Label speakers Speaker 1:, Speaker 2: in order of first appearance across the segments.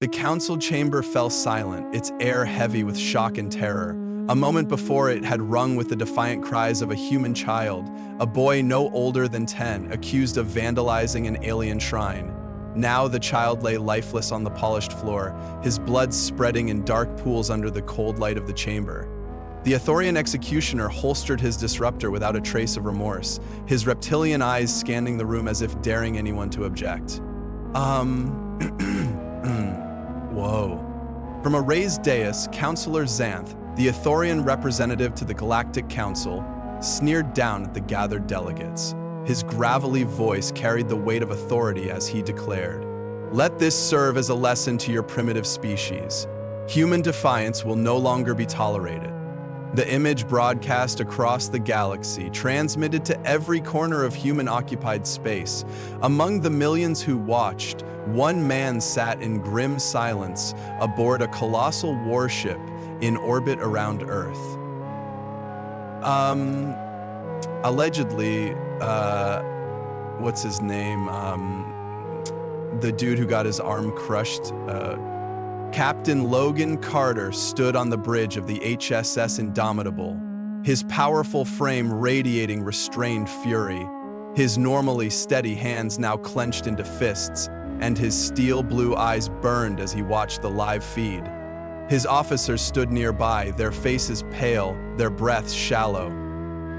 Speaker 1: The council chamber fell silent, its air heavy with shock and terror. A moment before, it had rung with the defiant cries of a human child, a boy no older than 10, accused of vandalizing an alien shrine. Now the child lay lifeless on the polished floor, his blood spreading in dark pools under the cold light of the chamber. The Athorian executioner holstered his disruptor without a trace of remorse, his reptilian eyes scanning the room as if daring anyone to object. Whoa. From a raised dais, Counselor Xanth, the Athorian representative to the Galactic Council, sneered down at the gathered delegates. His gravelly voice carried the weight of authority as he declared, "Let this serve as a lesson to your primitive species. Human defiance will no longer be tolerated." The image broadcast across the galaxy, transmitted to every corner of human-occupied space. Among the millions who watched, one man sat in grim silence aboard a colossal warship in orbit around Earth. Allegedly, what's his name? The dude who got his arm crushed, Captain Logan Carter stood on the bridge of the HSS Indomitable, his powerful frame radiating restrained fury, his normally steady hands now clenched into fists, and his steel blue eyes burned as he watched the live feed. His officers stood nearby, their faces pale, their breaths shallow.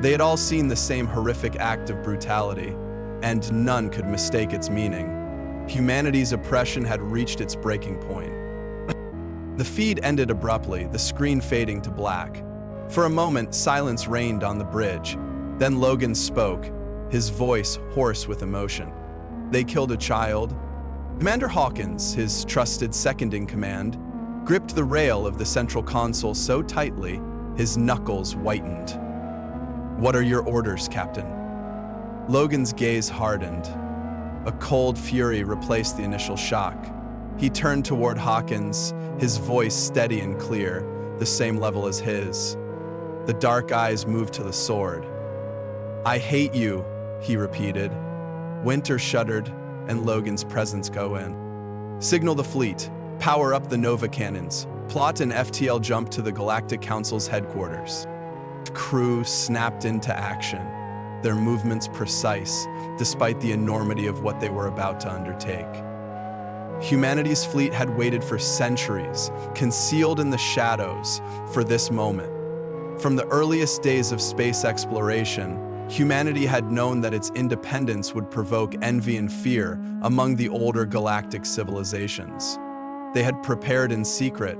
Speaker 1: They had all seen the same horrific act of brutality, and none could mistake its meaning. Humanity's oppression had reached its breaking point. The feed ended abruptly, the screen fading to black. For a moment, silence reigned on the bridge. Then Logan spoke, his voice hoarse with emotion. "They killed a child." Commander Hawkins, his trusted second-in-command, gripped the rail of the central console so tightly, his knuckles whitened. "What are your orders, Captain?" Logan's gaze hardened. A cold fury replaced the initial shock. He turned toward Hawkins, his voice steady and clear, the same level as his. The dark eyes moved to the sword. "I hate you," he repeated. Winter shuddered, and Logan's presence go in. "Signal the fleet. Power up the Nova cannons. Plot an FTL jump to the Galactic Council's headquarters." The crew snapped into action, their movements precise, despite the enormity of what they were about to undertake. Humanity's fleet had waited for centuries, concealed in the shadows, for this moment. From the earliest days of space exploration, humanity had known that its independence would provoke envy and fear among the older galactic civilizations. They had prepared in secret,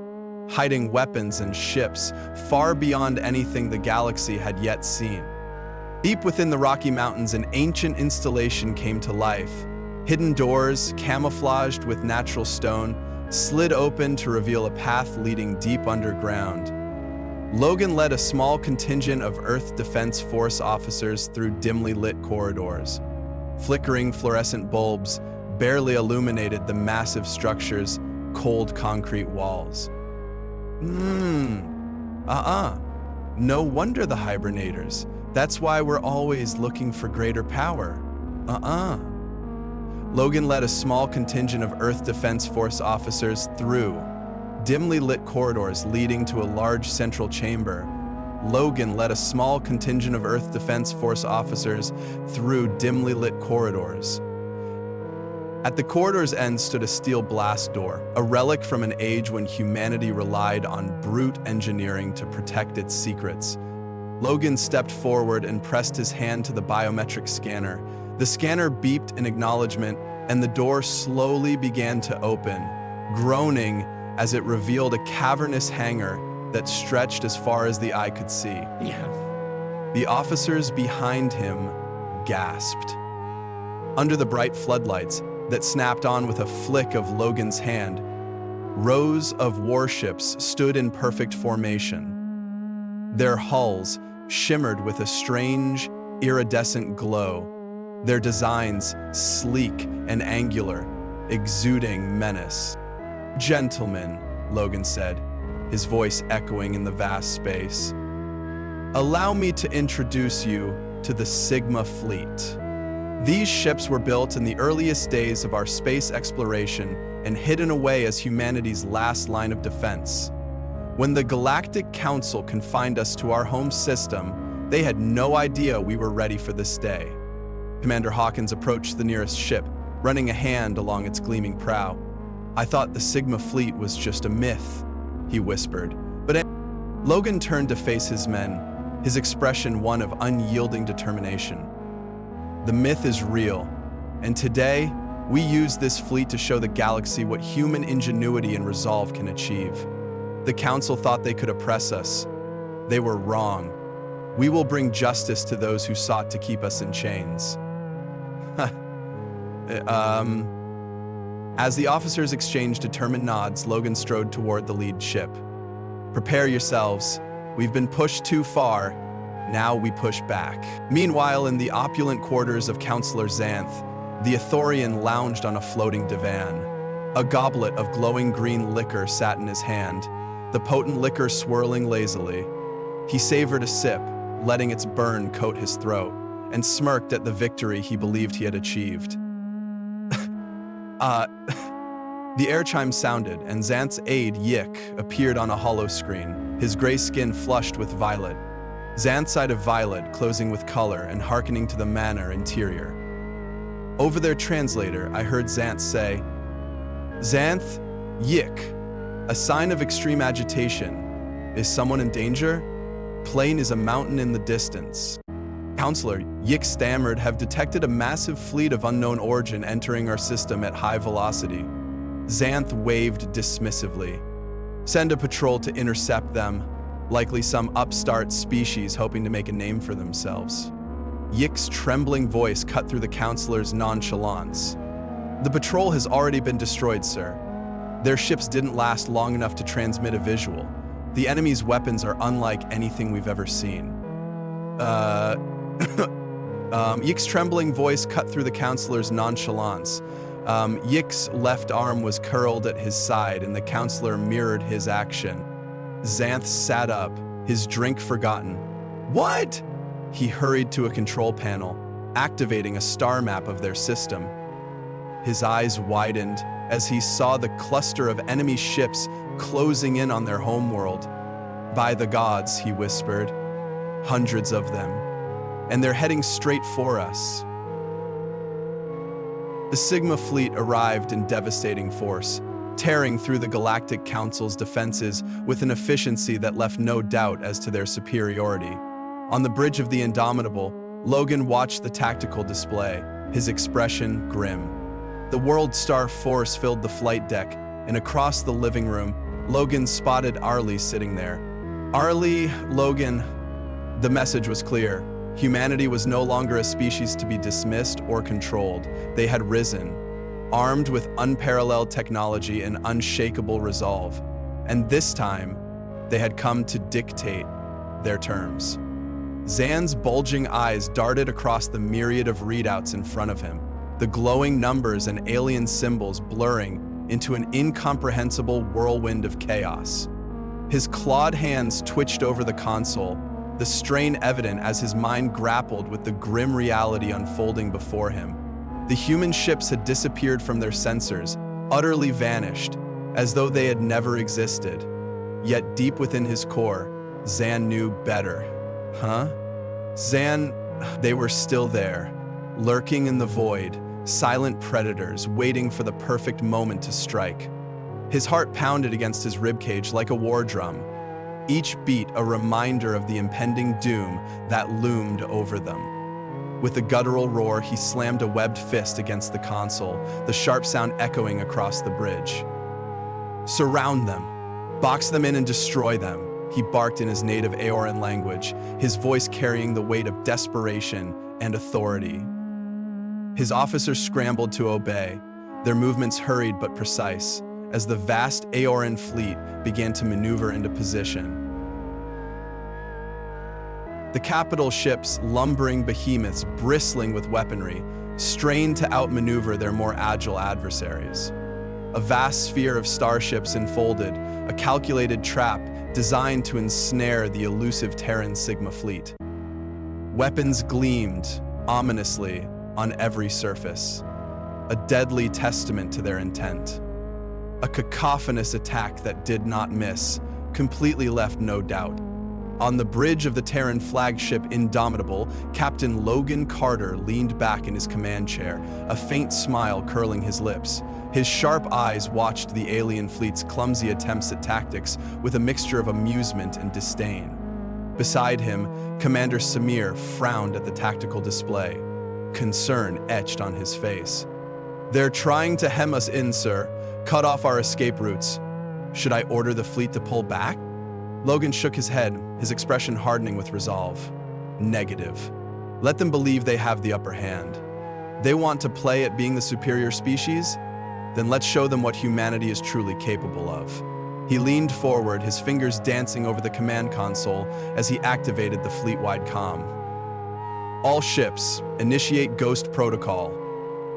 Speaker 1: hiding weapons and ships far beyond anything the galaxy had yet seen. Deep within the Rocky Mountains, an ancient installation came to life. Hidden doors, camouflaged with natural stone, slid open to reveal a path leading deep underground. Logan led a small contingent of Earth Defense Force officers through dimly lit corridors. Flickering fluorescent bulbs barely illuminated the massive structure's cold concrete walls. No wonder the hibernators. That's why we're always looking for greater power. Logan led a small contingent of Earth Defense Force officers through dimly lit corridors leading to a large central chamber. Logan led a small contingent of Earth Defense Force officers through dimly lit corridors. At the corridor's end stood a steel blast door, a relic from an age when humanity relied on brute engineering to protect its secrets. Logan stepped forward and pressed his hand to the biometric scanner. The scanner beeped in acknowledgement, and the door slowly began to open, groaning as it revealed a cavernous hangar that stretched as far as the eye could see. The officers behind him gasped. Under the bright floodlights that snapped on with a flick of Logan's hand, rows of warships stood in perfect formation. Their hulls shimmered with a strange, iridescent glow, their designs sleek and angular, exuding menace. "Gentlemen," Logan said, his voice echoing in the vast space, "allow me to introduce you to the Sigma Fleet. These ships were built in the earliest days of our space exploration and hidden away as humanity's last line of defense. When the Galactic Council confined us to our home system, they had no idea we were ready for this day. Commander Hawkins approached the nearest ship, running a hand along its gleaming prow. "I thought the Sigma fleet was just a myth," he whispered. But Logan turned to face his men, his expression one of unyielding determination. "The myth is real, and today, we use this fleet to show the galaxy what human ingenuity and resolve can achieve. The Council thought they could oppress us. They were wrong. We will bring justice to those who sought to keep us in chains." As the officers exchanged determined nods, Logan strode toward the lead ship. "Prepare yourselves. We've been pushed too far. Now we push back." Meanwhile, in the opulent quarters of Counselor Xanth, the Ithorian lounged on a floating divan. A goblet of glowing green liquor sat in his hand, the potent liquor swirling lazily. He savored a sip, letting its burn coat his throat, and smirked at the victory he believed he had achieved. The air chime sounded, and Xanth's aide, Yik, appeared on a hollow screen, his gray skin flushed with violet. Xanth's side of violet, closing with color and hearkening to the manor interior. Over their translator, I heard Xanth say, "Xanth, Yik, a sign of extreme agitation. Is someone in danger? Plain is a mountain in the distance." "Counselor," Yik stammered, "have detected a massive fleet of unknown origin entering our system at high velocity." Xanth waved dismissively. "Send a patrol to intercept them, likely some upstart species hoping to make a name for themselves." Yik's trembling voice cut through the counselor's nonchalance. "The patrol has already been destroyed, sir. Their ships didn't last long enough to transmit a visual. The enemy's weapons are unlike anything we've ever seen." Yik's trembling voice cut through the counselor's nonchalance. Yik's left arm was curled at his side, and the counselor mirrored his action. Xanth sat up, his drink forgotten. "What?" He hurried to a control panel, activating a star map of their system. His eyes widened as he saw the cluster of enemy ships closing in on their homeworld. "By the gods," he whispered, "hundreds of them, and they're heading straight for us." The Sigma fleet arrived in devastating force, tearing through the Galactic Council's defenses with an efficiency that left no doubt as to their superiority. On the bridge of the Indomitable, Logan watched the tactical display, his expression grim. The World Star Force filled the flight deck, and across the living room, Logan spotted Arlie sitting there. "Arlie, Logan," the message was clear. Humanity was no longer a species to be dismissed or controlled. They had risen, armed with unparalleled technology and unshakable resolve. And this time, they had come to dictate their terms. Zan's bulging eyes darted across the myriad of readouts in front of him, the glowing numbers and alien symbols blurring into an incomprehensible whirlwind of chaos. His clawed hands twitched over the console, the strain evident as his mind grappled with the grim reality unfolding before him. The human ships had disappeared from their sensors, utterly vanished, as though they had never existed. Yet deep within his core, Zan knew better. They were still there, lurking in the void, silent predators waiting for the perfect moment to strike. His heart pounded against his ribcage like a war drum, each beat a reminder of the impending doom that loomed over them. With a guttural roar, he slammed a webbed fist against the console, the sharp sound echoing across the bridge. "Surround them! Box them in and destroy them!" he barked in his native Aoran language, his voice carrying the weight of desperation and authority. His officers scrambled to obey, their movements hurried but precise, as the vast Aoran fleet began to maneuver into position. The capital ships, lumbering behemoths bristling with weaponry, strained to outmaneuver their more agile adversaries. A vast sphere of starships unfolded, a calculated trap designed to ensnare the elusive Terran Sigma fleet. Weapons gleamed, ominously, on every surface, a deadly testament to their intent. A cacophonous attack that did not miss, completely left no doubt. On the bridge of the Terran flagship Indomitable, Captain Logan Carter leaned back in his command chair, a faint smile curling his lips. His sharp eyes watched the alien fleet's clumsy attempts at tactics with a mixture of amusement and disdain. Beside him, Commander Samir frowned at the tactical display, concern etched on his face. "They're trying to hem us in, sir. Cut off our escape routes. Should I order the fleet to pull back?" Logan shook his head, his expression hardening with resolve. "Negative. Let them believe they have the upper hand. They want to play at being the superior species? Then let's show them what humanity is truly capable of." He leaned forward, his fingers dancing over the command console as he activated the fleet-wide comm. "All ships, initiate Ghost Protocol."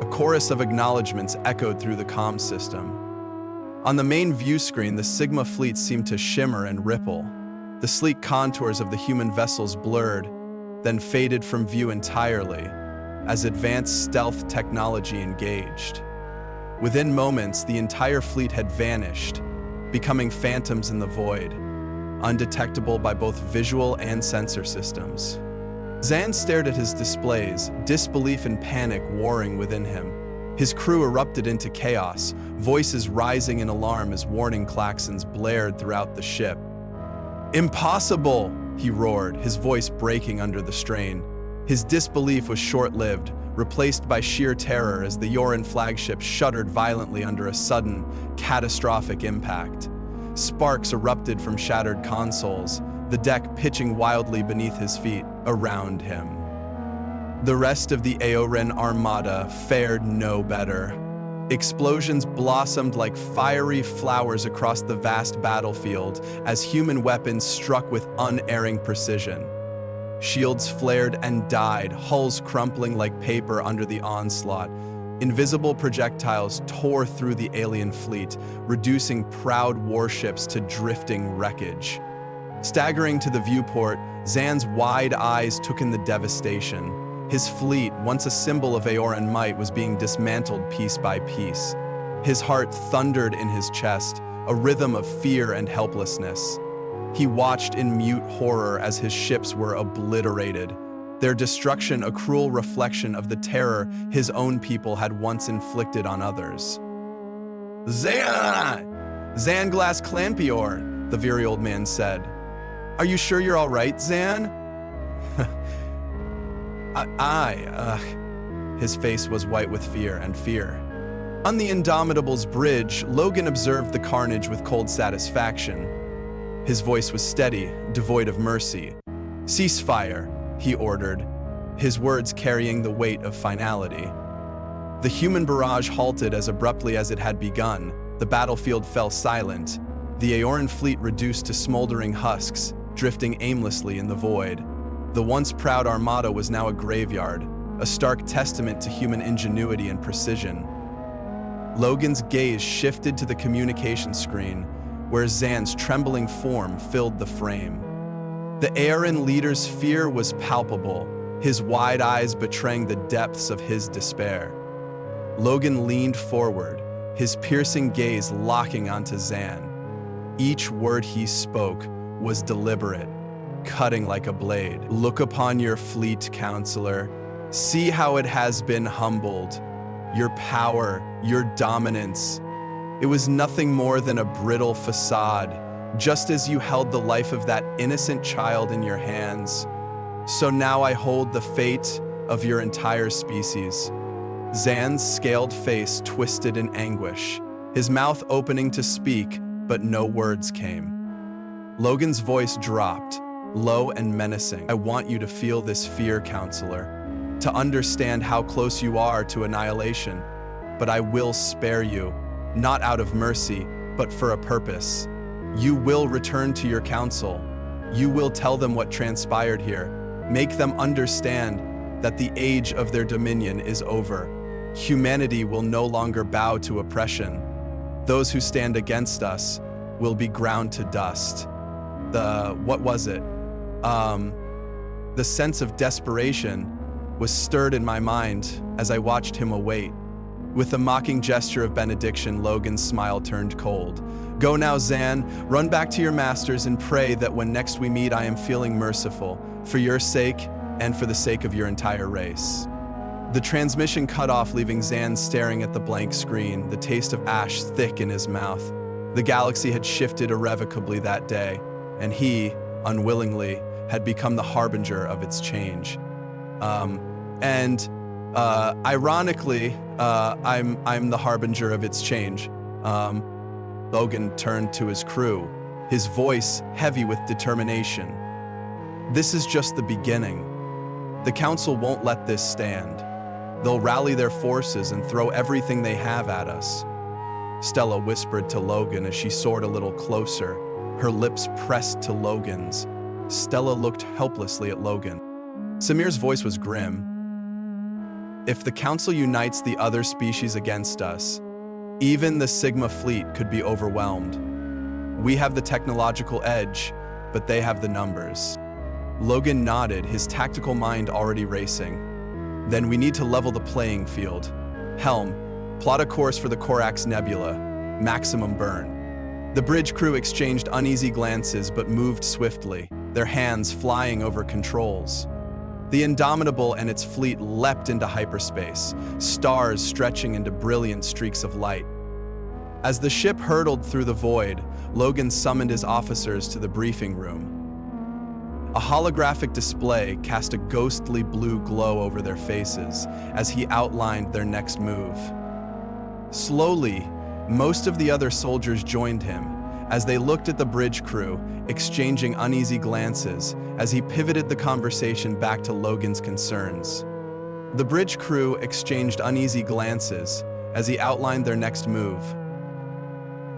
Speaker 1: A chorus of acknowledgements echoed through the comm system. On the main view screen, the Sigma fleet seemed to shimmer and ripple. The sleek contours of the human vessels blurred, then faded from view entirely, as advanced stealth technology engaged. Within moments, the entire fleet had vanished, becoming phantoms in the void, undetectable by both visual and sensor systems. Zan stared at his displays, disbelief and panic warring within him. His crew erupted into chaos, voices rising in alarm as warning klaxons blared throughout the ship. "Impossible!" he roared, his voice breaking under the strain. His disbelief was short-lived, replaced by sheer terror as the Yoran flagship shuddered violently under a sudden, catastrophic impact. Sparks erupted from shattered consoles, the deck pitching wildly beneath his feet, around him. The rest of the Aoran armada fared no better. Explosions blossomed like fiery flowers across the vast battlefield as human weapons struck with unerring precision. Shields flared and died, hulls crumpling like paper under the onslaught. Invisible projectiles tore through the alien fleet, reducing proud warships to drifting wreckage. Staggering to the viewport, Zan's wide eyes took in the devastation. His fleet, once a symbol of Aoran might, was being dismantled piece by piece. His heart thundered in his chest, a rhythm of fear and helplessness. He watched in mute horror as his ships were obliterated, their destruction a cruel reflection of the terror his own people had once inflicted on others. "Zan! Zanglass Clampior," the very old man said. "Are you sure you're all right, Zan?" His face was white with fear. On the Indomitable's bridge, Logan observed the carnage with cold satisfaction. His voice was steady, devoid of mercy. "Ceasefire," he ordered, his words carrying the weight of finality. The human barrage halted as abruptly as it had begun. The battlefield fell silent. The Aoran fleet reduced to smoldering husks, drifting aimlessly in the void. The once proud armada was now a graveyard, a stark testament to human ingenuity and precision. Logan's gaze shifted to the communication screen, where Zan's trembling form filled the frame. The Aoran leader's fear was palpable, his wide eyes betraying the depths of his despair. Logan leaned forward, his piercing gaze locking onto Zan. Each word he spoke was deliberate, cutting like a blade. "Look upon your fleet, counselor. See how it has been humbled. Your power, your dominance. It was nothing more than a brittle facade, just as you held the life of that innocent child in your hands. So now I hold the fate of your entire species." Zan's scaled face twisted in anguish, his mouth opening to speak, but no words came. Logan's voice dropped, low and menacing. "I want you to feel this fear, counselor, to understand how close you are to annihilation, but I will spare you, not out of mercy, but for a purpose. You will return to your council. You will tell them what transpired here. Make them understand that the age of their dominion is over. Humanity will no longer bow to oppression. Those who stand against us will be ground to dust." What was it? The sense of desperation was stirred in my mind as I watched him await. With a mocking gesture of benediction, Logan's smile turned cold. Go now, Zan. Run back to your masters and pray that when next we meet I am feeling merciful, for your sake and for the sake of your entire race. The transmission cut off, leaving Zan staring at the blank screen, the taste of ash thick in his mouth. The galaxy had shifted irrevocably that day, and he, unwillingly, had become the harbinger of its change. Ironically, I'm the harbinger of its change. Logan turned to his crew, his voice heavy with determination. This is just the beginning. The Council won't let this stand. They'll rally their forces and throw everything they have at us. Stella whispered to Logan as she soared a little closer, her lips pressed to Logan's. Stella looked helplessly at Logan. Samir's voice was grim. If the Council unites the other species against us, even the Sigma fleet could be overwhelmed. We have the technological edge, but they have the numbers. Logan nodded, his tactical mind already racing. Then we need to level the playing field. Helm, plot a course for the Corax Nebula. Maximum burn. The bridge crew exchanged uneasy glances but moved swiftly, their hands flying over controls. The Indomitable and its fleet leapt into hyperspace, stars stretching into brilliant streaks of light. As the ship hurtled through the void, Logan summoned his officers to the briefing room. A holographic display cast a ghostly blue glow over their faces as he outlined their next move. Slowly, most of the other soldiers joined him as they looked at the bridge crew, exchanging uneasy glances as he pivoted the conversation back to Logan's concerns. The bridge crew exchanged uneasy glances as he outlined their next move.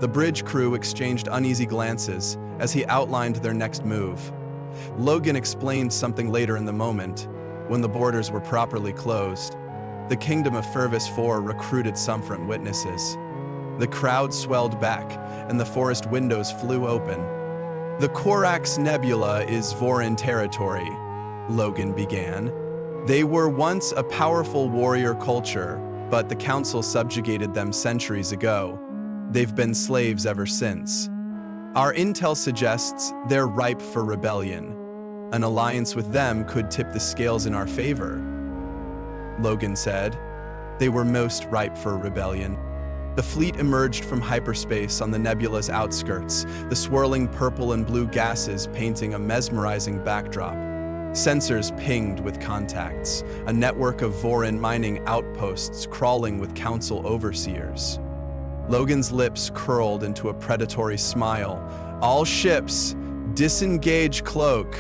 Speaker 1: The bridge crew exchanged uneasy glances as he outlined their next move. Logan explained something later in the moment, when the borders were properly closed. The Kingdom of Fervis IV recruited some front witnesses. The crowd swelled back, and the forest windows flew open. The Corax Nebula is Vorin territory, Logan began. They were once a powerful warrior culture, but the Council subjugated them centuries ago. They've been slaves ever since. Our intel suggests they're ripe for rebellion. An alliance with them could tip the scales in our favor. Logan said. They were most ripe for rebellion. The fleet emerged from hyperspace on the nebula's outskirts, the swirling purple and blue gases painting a mesmerizing backdrop. Sensors pinged with contacts, a network of Vorin mining outposts crawling with Council overseers. Logan's lips curled into a predatory smile. All ships, disengage cloak.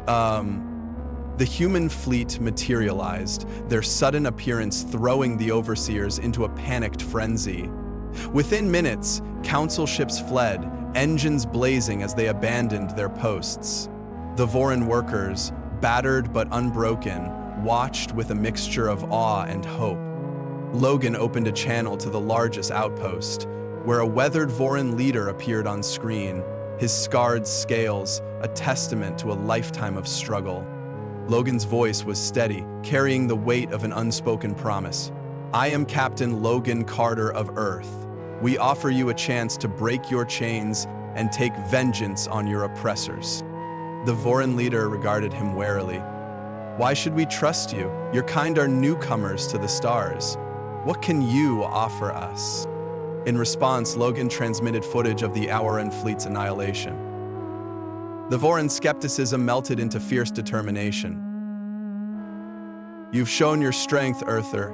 Speaker 1: The human fleet materialized, their sudden appearance throwing the overseers into a panicked frenzy. Within minutes, Council ships fled, engines blazing as they abandoned their posts. The Vorin workers, battered but unbroken, watched with a mixture of awe and hope. Logan opened a channel to the largest outpost, where a weathered Vorin leader appeared on screen, his scarred scales a testament to a lifetime of struggle. Logan's voice was steady, carrying the weight of an unspoken promise. I am Captain Logan Carter of Earth. We offer you a chance to break your chains and take vengeance on your oppressors. The Vorin leader regarded him warily. Why should we trust you? Your kind are newcomers to the stars. What can you offer us? In response, Logan transmitted footage of the Auran fleet's annihilation. The Vorin skepticism melted into fierce determination. You've shown your strength, Earther.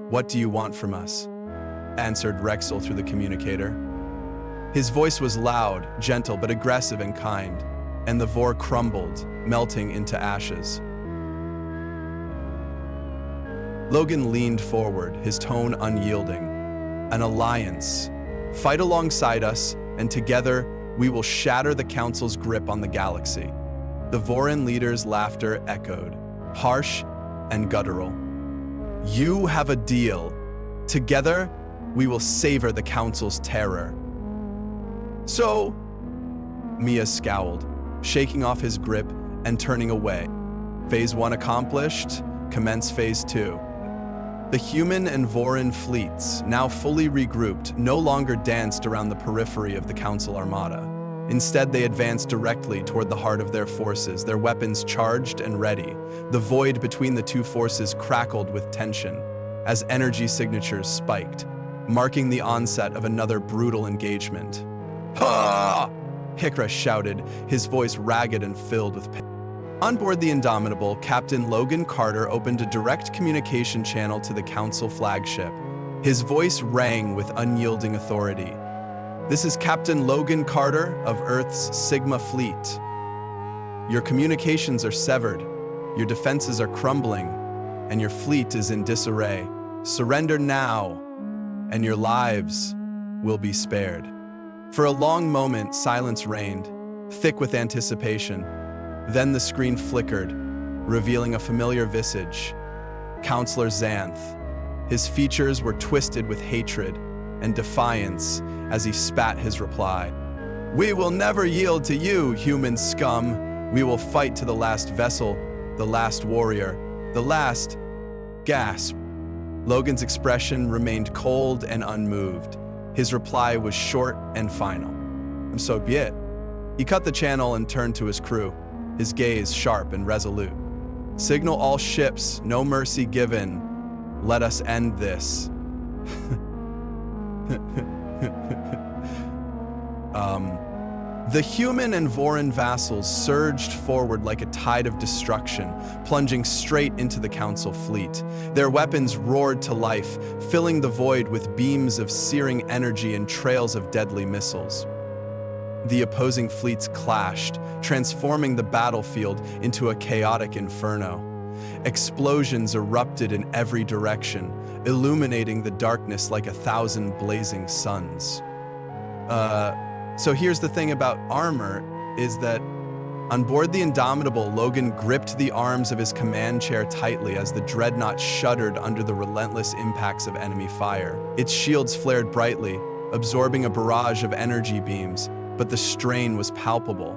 Speaker 1: What do you want from us? Answered Rexel through the communicator. His voice was loud, gentle, but aggressive and kind, and the Vor crumbled, melting into ashes. Logan leaned forward, his tone unyielding. An alliance. Fight alongside us, and together we will shatter the Council's grip on the galaxy. The Vorin leader's laughter echoed, harsh and guttural. You have a deal. Together, we will savor the Council's terror. So, Mia scowled, shaking off his grip and turning away. Phase 1 accomplished, commence Phase 2. The human and Vorin fleets, now fully regrouped, no longer danced around the periphery of the Council Armada. Instead, they advanced directly toward the heart of their forces, their weapons charged and ready. The void between the two forces crackled with tension as energy signatures spiked, marking the onset of another brutal engagement. "Ha!" Hikra shouted, his voice ragged and filled with pain. On board the Indomitable, Captain Logan Carter opened a direct communication channel to the Council flagship. His voice rang with unyielding authority. "This is Captain Logan Carter of Earth's Sigma Fleet. Your communications are severed, your defenses are crumbling, and your fleet is in disarray. Surrender now, and your lives will be spared." For a long moment, silence reigned, thick with anticipation. Then the screen flickered, revealing a familiar visage, Counselor Xanth. His features were twisted with hatred and defiance as he spat his reply. "We will never yield to you, human scum. We will fight to the last vessel, the last warrior, the last gasp." Logan's expression remained cold and unmoved. His reply was short and final. "So be it." He cut the channel and turned to his crew, his gaze sharp and resolute. "Signal all ships, no mercy given. Let us end this." The human and Vorin vassals surged forward like a tide of destruction, plunging straight into the Council fleet. Their weapons roared to life, filling the void with beams of searing energy and trails of deadly missiles. The opposing fleets clashed, transforming the battlefield into a chaotic inferno. Explosions erupted in every direction, illuminating the darkness like 1,000 blazing suns. So here's the thing about armor, is that on board the Indomitable, Logan gripped the arms of his command chair tightly as the dreadnought shuddered under the relentless impacts of enemy fire. Its shields flared brightly, absorbing a barrage of energy beams, but the strain was palpable.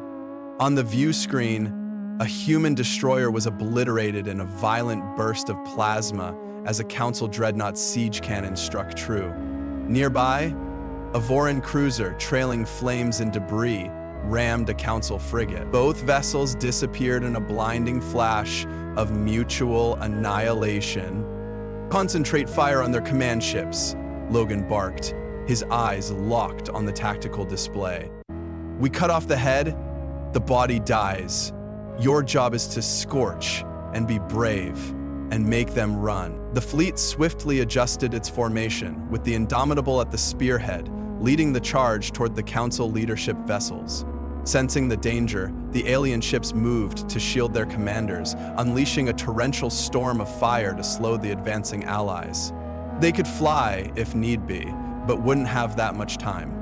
Speaker 1: On the view screen, a human destroyer was obliterated in a violent burst of plasma as a Council dreadnought siege cannon struck true. Nearby, a Vorin cruiser, trailing flames and debris, rammed a Council frigate. Both vessels disappeared in a blinding flash of mutual annihilation. "Concentrate fire on their command ships," Logan barked, his eyes locked on the tactical display. "We cut off the head, the body dies. Your job is to scorch and be brave and make them run." The fleet swiftly adjusted its formation, with the Indomitable at the spearhead, leading the charge toward the Council leadership vessels. Sensing the danger, the alien ships moved to shield their commanders, unleashing a torrential storm of fire to slow the advancing allies. They could fly if need be, but wouldn't have that much time.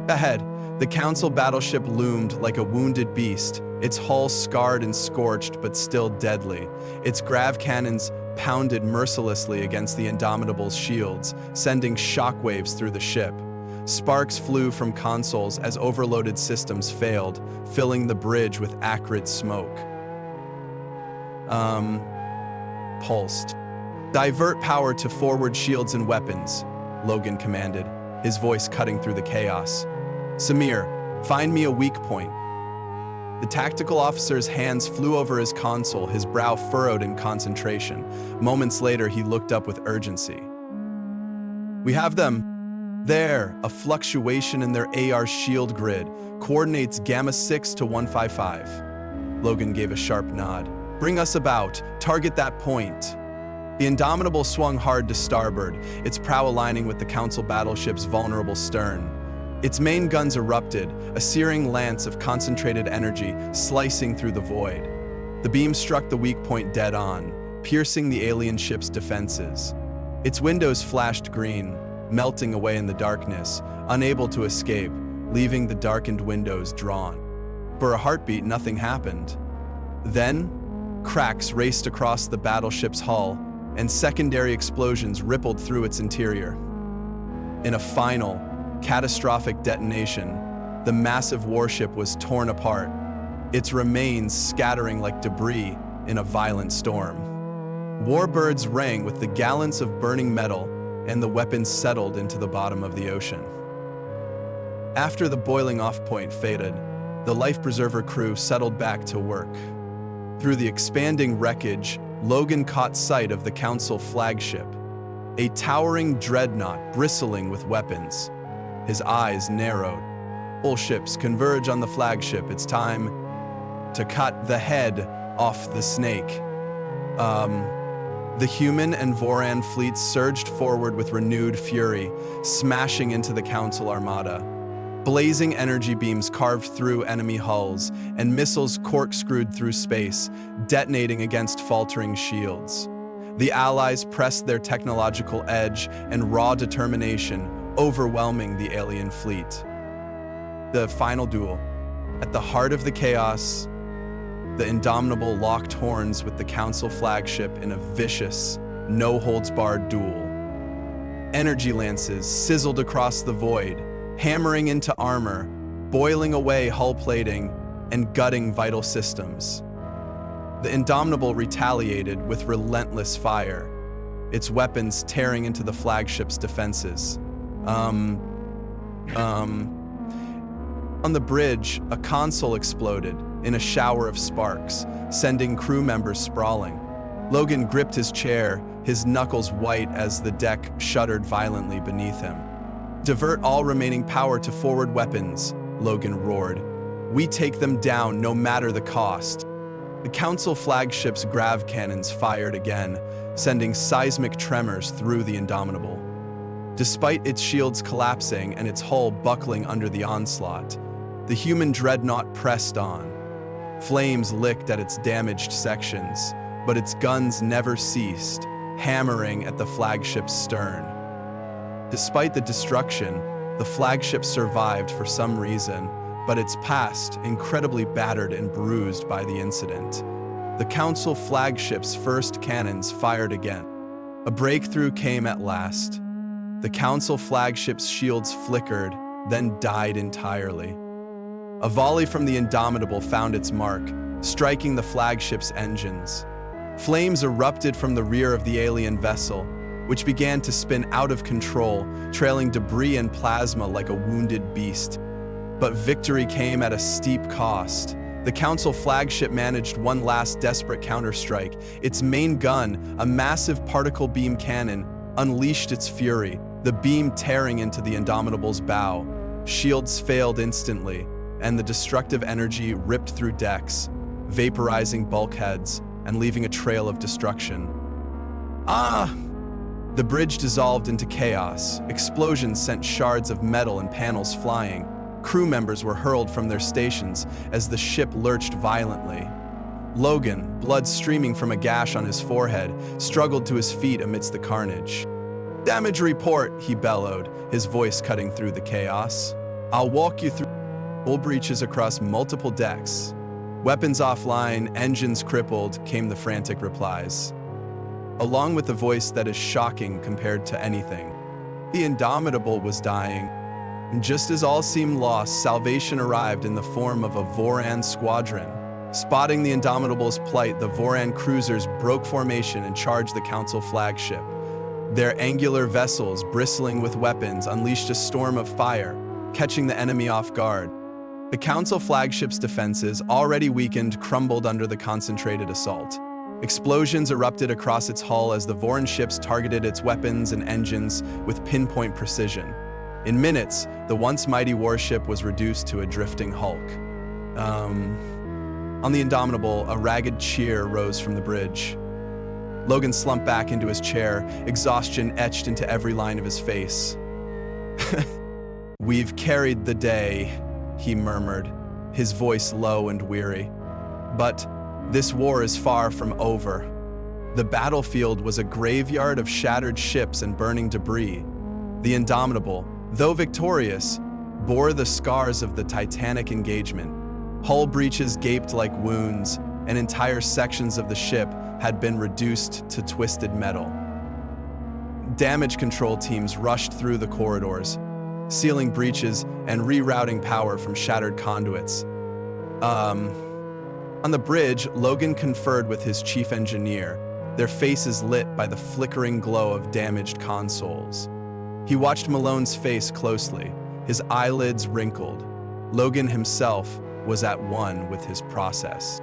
Speaker 1: Ahead, the Council battleship loomed like a wounded beast, its hull scarred and scorched but still deadly. Its grav cannons pounded mercilessly against the Indomitable's shields, sending shockwaves through the ship. Sparks flew from consoles as overloaded systems failed, filling the bridge with acrid smoke. Pulsed. "Divert power to forward shields and weapons," Logan commanded, his voice cutting through the chaos. "Samir, find me a weak point." The tactical officer's hands flew over his console, his brow furrowed in concentration. Moments later, he looked up with urgency. "We have them. There, a fluctuation in their AR shield grid. Coordinates Gamma 6 to 155. Logan gave a sharp nod. "Bring us about. Target that point." The Indomitable swung hard to starboard, its prow aligning with the Council battleship's vulnerable stern. Its main guns erupted, a searing lance of concentrated energy slicing through the void. The beam struck the weak point dead on, piercing the alien ship's defenses. Its windows flashed green, melting away in the darkness, unable to escape, leaving the darkened windows drawn. For a heartbeat, nothing happened. Then, cracks raced across the battleship's hull, and secondary explosions rippled through its interior. In a final, catastrophic detonation, the massive warship was torn apart, its remains scattering like debris in a violent storm. Warbirds rang with the gallants of burning metal, and the weapons settled into the bottom of the ocean. After the boiling off point faded, the life preserver crew settled back to work. Through the expanding wreckage, Logan caught sight of the Council flagship, a towering dreadnought bristling with weapons. His eyes narrowed. All ships converge on the flagship. It's time to cut the head off the snake. The human and Voran fleets surged forward with renewed fury, smashing into the Council armada. Blazing energy beams carved through enemy hulls, and missiles corkscrewed through space, detonating against faltering shields. The Allies pressed their technological edge and raw determination, overwhelming the alien fleet. The final duel. At the heart of the chaos, the Indomitable locked horns with the Council flagship in a vicious, no-holds-barred duel. Energy lances sizzled across the void, hammering into armor, boiling away hull plating, and gutting vital systems. The Indomitable retaliated with relentless fire, its weapons tearing into the flagship's defenses. On the bridge, a console exploded in a shower of sparks, sending crew members sprawling. Logan gripped his chair, his knuckles white as the deck shuddered violently beneath him. "Divert all remaining power to forward weapons," Logan roared. "We take them down no matter the cost." The Council flagship's grav cannons fired again, sending seismic tremors through the Indomitable. Despite its shields collapsing and its hull buckling under the onslaught, the human dreadnought pressed on. Flames licked at its damaged sections, but its guns never ceased, hammering at the flagship's stern. Despite the destruction, the flagship survived for some reason, but its past incredibly battered and bruised by the incident. The Council flagship's first cannons fired again. A breakthrough came at last. The Council flagship's shields flickered, then died entirely. A volley from the Indomitable found its mark, striking the flagship's engines. Flames erupted from the rear of the alien vessel, which began to spin out of control, trailing debris and plasma like a wounded beast. But victory came at a steep cost. The Council flagship managed one last desperate counterstrike. Its main gun, a massive particle beam cannon, unleashed its fury, the beam tearing into the Indomitable's bow. Shields failed instantly, and the destructive energy ripped through decks, vaporizing bulkheads and leaving a trail of destruction. The bridge dissolved into chaos. Explosions sent shards of metal and panels flying. Crew members were hurled from their stations as the ship lurched violently. Logan, blood streaming from a gash on his forehead, struggled to his feet amidst the carnage. "Damage report," he bellowed, his voice cutting through the chaos. "I'll walk you through." Hull breaches across multiple decks. "Weapons offline, engines crippled," came the frantic replies, along with a voice that is shocking compared to anything. The Indomitable was dying. And just as all seemed lost, salvation arrived in the form of a Voran squadron. Spotting the Indomitable's plight, the Voran cruisers broke formation and charged the Council flagship. Their angular vessels, bristling with weapons, unleashed a storm of fire, catching the enemy off guard. The Council flagship's defenses, already weakened, crumbled under the concentrated assault. Explosions erupted across its hull as the Voran ships targeted its weapons and engines with pinpoint precision. In minutes, the once mighty warship was reduced to a drifting hulk. On the Indomitable, a ragged cheer rose from the bridge. Logan slumped back into his chair, exhaustion etched into every line of his face. "We've carried the day," he murmured, his voice low and weary. "But this war is far from over." The battlefield was a graveyard of shattered ships and burning debris. The Indomitable, though victorious, bore the scars of the Titanic engagement. Hull breaches gaped like wounds, and entire sections of the ship had been reduced to twisted metal. Damage control teams rushed through the corridors, sealing breaches and rerouting power from shattered conduits. On the bridge, Logan conferred with his chief engineer. their faces lit by the flickering glow of damaged consoles. He watched Malone's face closely, his eyelids wrinkled. Logan himself was at one with his process.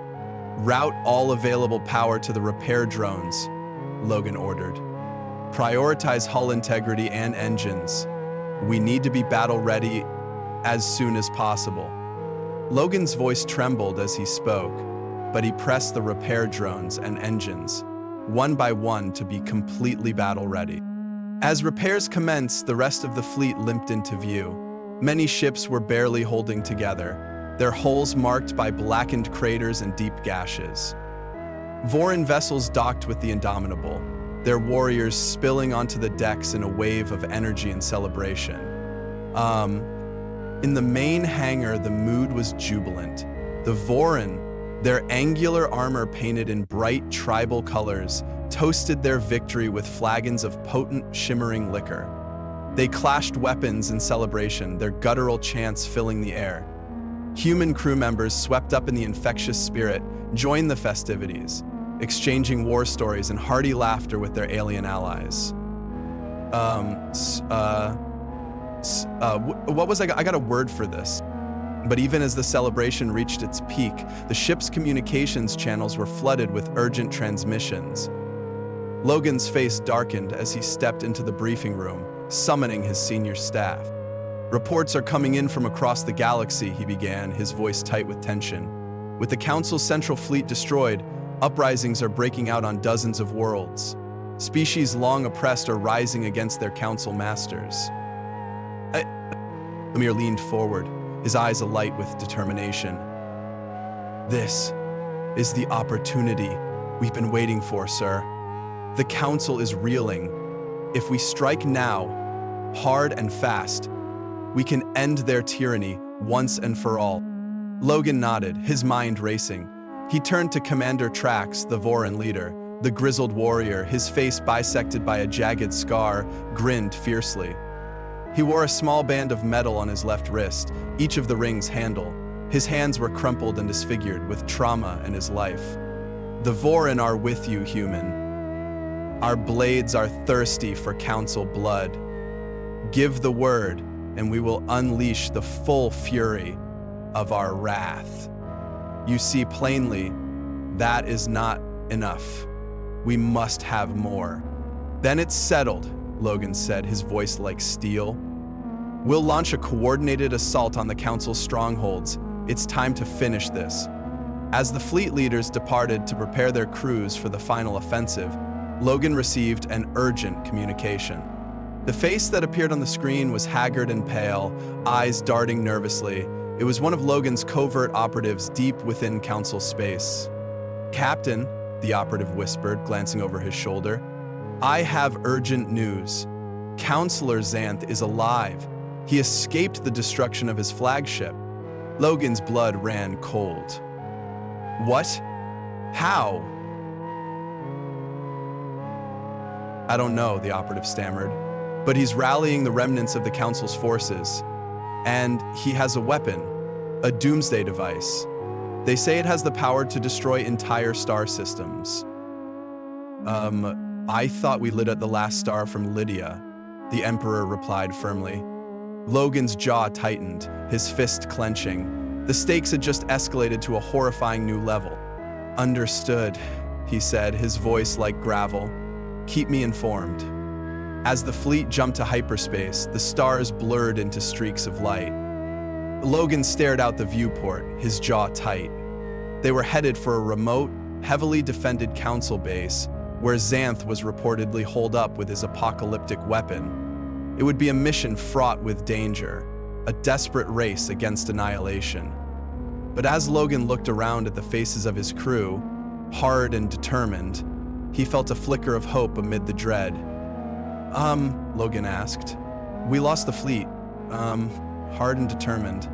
Speaker 1: "Route all available power to the repair drones," Logan ordered. "Prioritize hull integrity and engines. We need to be battle-ready as soon as possible." Logan's voice trembled as he spoke, but he pressed the repair drones and engines, one by one, to be completely battle-ready. As repairs commenced, the rest of the fleet limped into view. Many ships were barely holding together, their hulls marked by blackened craters and deep gashes. Voran vessels docked with the Indomitable, their warriors spilling onto the decks in a wave of energy and celebration. In the main hangar, the mood was jubilant. The Voran, their angular armor painted in bright tribal colors, toasted their victory with flagons of potent, shimmering liquor. They clashed weapons in celebration, their guttural chants filling the air. Human crew members, swept up in the infectious spirit, joined the festivities, exchanging war stories and hearty laughter with their alien allies. What was I got a word for this. But even as the celebration reached its peak, the ship's communications channels were flooded with urgent transmissions. Logan's face darkened as he stepped into the briefing room, summoning his senior staff. "Reports are coming in from across the galaxy," he began, his voice tight with tension. "With the Council's central fleet destroyed, uprisings are breaking out on dozens of worlds. Species long oppressed are rising against their Council masters." Lemire leaned forward, his eyes alight with determination. "This is the opportunity we've been waiting for, sir. The Council is reeling. If we strike now, hard and fast, we can end their tyranny once and for all." Logan nodded, his mind racing. He turned to Commander Trax, the Voran leader. The grizzled warrior, his face bisected by a jagged scar, grinned fiercely. He wore a small band of metal on his left wrist, each of the ring's handle. His hands were crumpled and disfigured with trauma and his life. "The Voran are with you, human. Our blades are thirsty for Council blood. Give the word, and we will unleash the full fury of our wrath. You see plainly, that is not enough. We must have more." "Then it's settled," Logan said, his voice like steel. "We'll launch a coordinated assault on the Council's strongholds. It's time to finish this." As the fleet leaders departed to prepare their crews for the final offensive, Logan received an urgent communication. The face that appeared on the screen was haggard and pale, eyes darting nervously. It was one of Logan's covert operatives deep within Council space. "Captain," the operative whispered, glancing over his shoulder, "I have urgent news. Counselor Xanth is alive. He escaped the destruction of his flagship." Logan's blood ran cold. "What? How?" "I don't know," the operative stammered, "but he's rallying the remnants of the Council's forces. And he has a weapon, a doomsday device. They say it has the power to destroy entire star systems." I thought we lit at the last star from Lydia," the Emperor replied firmly. Logan's jaw tightened, his fist clenching. The stakes had just escalated to a horrifying new level. "Understood," he said, his voice like gravel. "Keep me informed." As the fleet jumped to hyperspace, the stars blurred into streaks of light. Logan stared out the viewport, his jaw tight. They were headed for a remote, heavily defended Council base, where Xanth was reportedly holed up with his apocalyptic weapon. It would be a mission fraught with danger, a desperate race against annihilation. But as Logan looked around at the faces of his crew, hard and determined, he felt a flicker of hope amid the dread. Logan asked. "We lost the fleet. Hard and determined."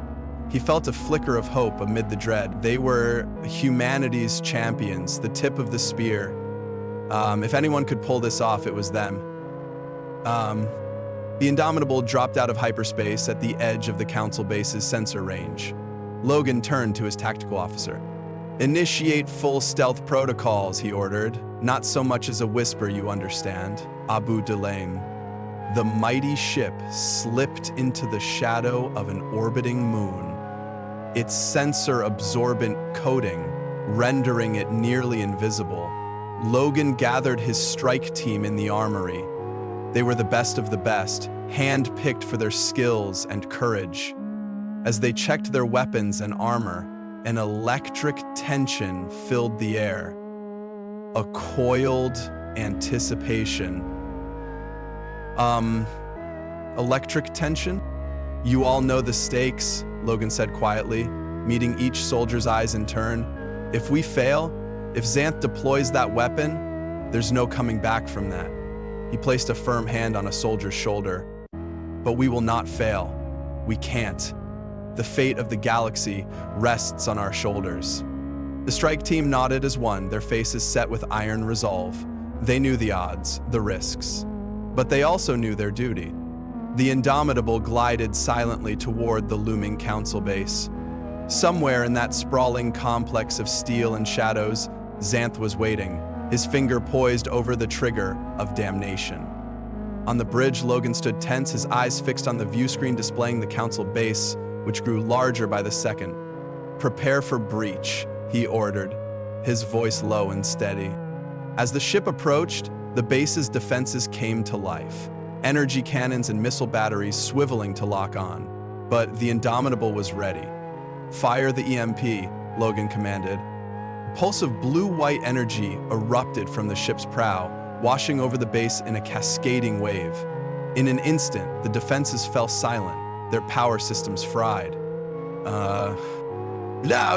Speaker 1: He felt a flicker of hope amid the dread. They were humanity's champions, the tip of the spear. If anyone could pull this off, it was them. The Indomitable dropped out of hyperspace at the edge of the Council base's sensor range. Logan turned to his tactical officer. Initiate full stealth protocols, he ordered. Not so much as a whisper, you understand. Abu Delaim. The mighty ship slipped into the shadow of an orbiting moon, its sensor-absorbent coating rendering it nearly invisible. Logan gathered his strike team in the armory. They were the best of the best, hand-picked for their skills and courage. As they checked their weapons and armor, an electric tension filled the air. A coiled anticipation. Electric tension? You all know the stakes, Logan said quietly, meeting each soldier's eyes in turn. If we fail, if Xanth deploys that weapon, there's no coming back from that. He placed a firm hand on a soldier's shoulder. But we will not fail. We can't. The fate of the galaxy rests on our shoulders. The strike team nodded as one, their faces set with iron resolve. They knew the odds, the risks. But they also knew their duty. The Indomitable glided silently toward the looming council base. Somewhere in that sprawling complex of steel and shadows, Xanth was waiting, his finger poised over the trigger of damnation. On the bridge, Logan stood tense, his eyes fixed on the view screen displaying the council base, which grew larger by the second. Prepare for breach, he ordered, his voice low and steady. As the ship approached, the base's defenses came to life. Energy cannons and missile batteries swiveling to lock on. But the Indomitable was ready. Fire the EMP, Logan commanded. A pulse of blue-white energy erupted from the ship's prow, washing over the base in a cascading wave. In an instant, the defenses fell silent, their power systems fried. Now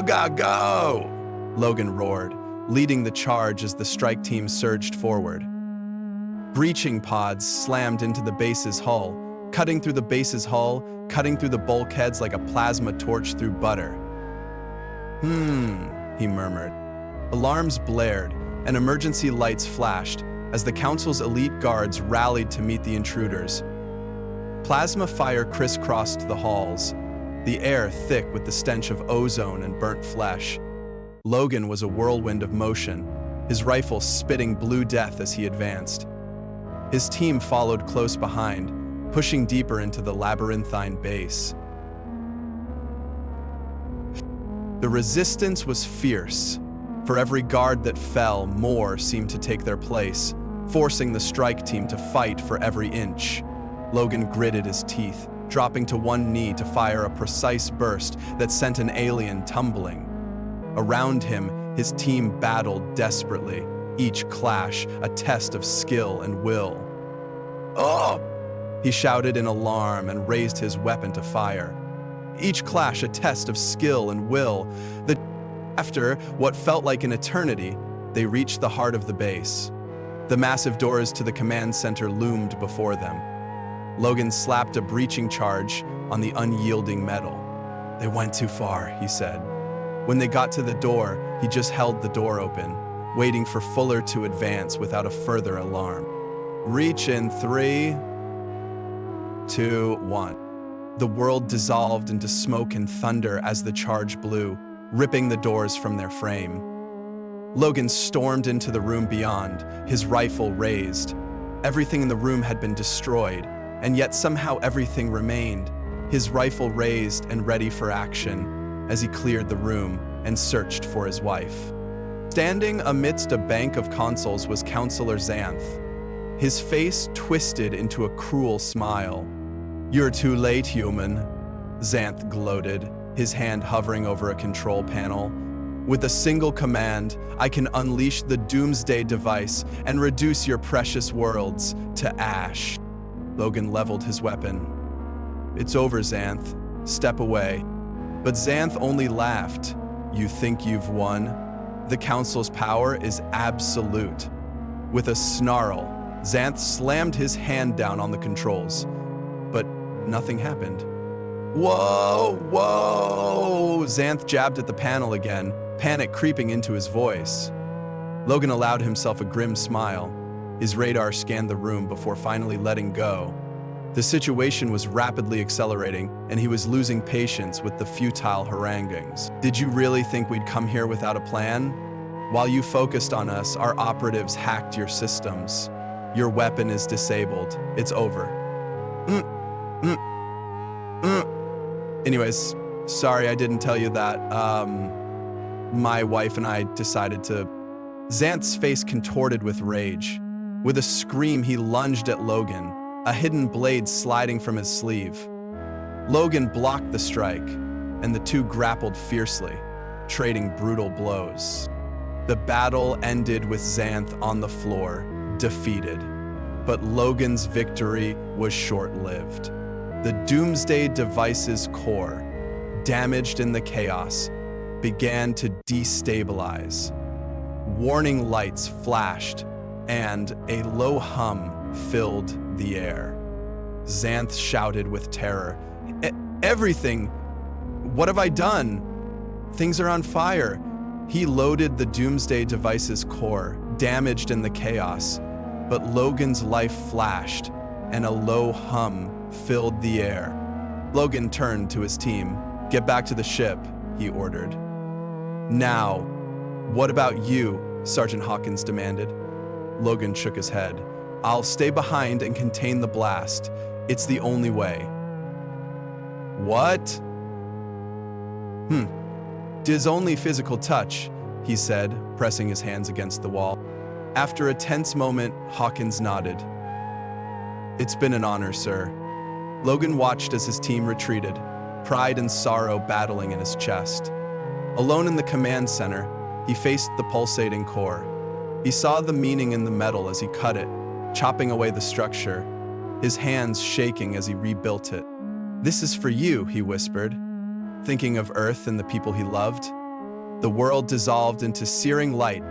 Speaker 1: go! Logan roared, leading the charge as the strike team surged forward. Breaching pods slammed into the base's hull, cutting through the base's hull, cutting through the bulkheads like a plasma torch through butter. He murmured. Alarms blared, and emergency lights flashed as the council's elite guards rallied to meet the intruders. Plasma fire crisscrossed the halls, the air thick with the stench of ozone and burnt flesh. Logan was a whirlwind of motion, his rifle spitting blue death as he advanced. His team followed close behind, pushing deeper into the labyrinthine base. The resistance was fierce. For every guard that fell, more seemed to take their place, forcing the strike team to fight for every inch. Logan gritted his teeth, dropping to one knee to fire a precise burst that sent an alien tumbling. Around him, his team battled desperately, each clash a test of skill and will. "Oh!" he shouted in alarm and raised his weapon to fire. Each clash a test of skill and will. After what felt like an eternity, they reached the heart of the base. The massive doors to the command center loomed before them. Logan slapped a breaching charge on the unyielding metal. "They went too far," he said. When they got to the door, he just held the door open, waiting for Fuller to advance without a further alarm. "Reach in 3, 2, 1. The world dissolved into smoke and thunder as the charge blew, ripping the doors from their frame. Logan stormed into the room beyond, his rifle raised. Everything in the room had been destroyed, and yet somehow everything remained, his rifle raised and ready for action as he cleared the room and searched for his wife. Standing amidst a bank of consoles was Counselor Xanth, his face twisted into a cruel smile. "You're too late, human," Xanth gloated, his hand hovering over a control panel. "With a single command, I can unleash the doomsday device and reduce your precious worlds to ash." Logan leveled his weapon. "It's over, Xanth. Step away." But Xanth only laughed. "You think you've won? The Council's power is absolute." With a snarl, Xanth slammed his hand down on the controls. But nothing happened. "Whoa, whoa!" Xanth jabbed at the panel again, panic creeping into his voice. Logan allowed himself a grim smile. His radar scanned the room before finally letting go. The situation was rapidly accelerating, and he was losing patience with the futile haranguings. "Did you really think we'd come here without a plan? While you focused on us, our operatives hacked your systems. Your weapon is disabled. It's over." Anyways, sorry I didn't tell you that. My wife and I decided to... Xanth's face contorted with rage. With a scream, he lunged at Logan, a hidden blade sliding from his sleeve. Logan blocked the strike, and the two grappled fiercely, trading brutal blows. The battle ended with Xanth on the floor, defeated. But Logan's victory was short-lived. The Doomsday device's core, damaged in the chaos, began to destabilize. Warning lights flashed, and a low hum filled the air. Xanth shouted with terror, Everything! What have I done? Things are on fire." He loaded the Doomsday device's core, damaged in the chaos, but Logan's life flashed, and a low hum filled the air. Logan turned to his team. "Get back to the ship," he ordered. "Now, what about you?" Sergeant Hawkins demanded. Logan shook his head. "I'll stay behind and contain the blast. It's the only way." "What?" "'Tis only physical touch," he said, pressing his hands against the wall. After a tense moment, Hawkins nodded. "It's been an honor, sir." Logan watched as his team retreated, pride and sorrow battling in his chest. Alone in the command center, he faced the pulsating core. He saw the meaning in the metal as he cut it, chopping away the structure, his hands shaking as he rebuilt it. "This is for you," he whispered, thinking of Earth and the people he loved. The world dissolved into searing light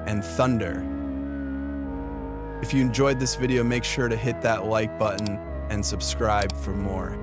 Speaker 1: and thunder. If you enjoyed this video, make sure to hit that like button and subscribe for more.